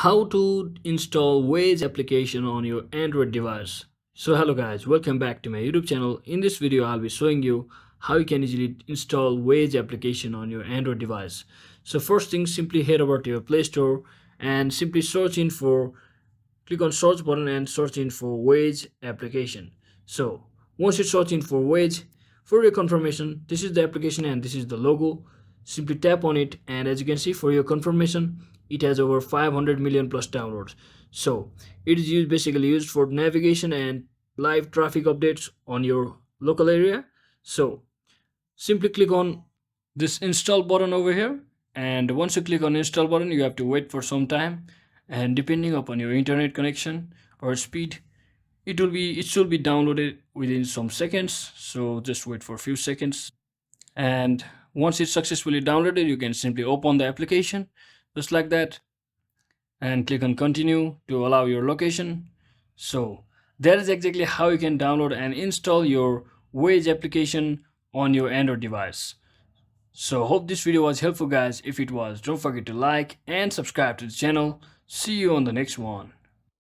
How to install Waze application on your Android device. So hello guys, welcome back to my YouTube channel. In this video I'll be showing you how you can easily install Waze application on your Android device. So first thing, simply head over to your Play Store and simply click on search button and search in for Waze application. So once you search in for Waze, for your confirmation, this is the application and this is the logo. Simply tap on it, and as you can see, for your confirmation, it has over 500 million plus downloads. So it is basically used for navigation and live traffic updates on your local area. So simply click on this install button over here, and once you click on install button, you have to wait for some time, and depending upon your internet connection or speed, it should be downloaded within some seconds. So just wait for a few seconds, and once it's successfully downloaded, you can simply open the application just like that and click on continue to allow your location. So that is exactly how you can download and install your Waze application on your Android device. So hope this video was helpful guys. If it was, don't forget to like and subscribe to the channel. See you on the next one.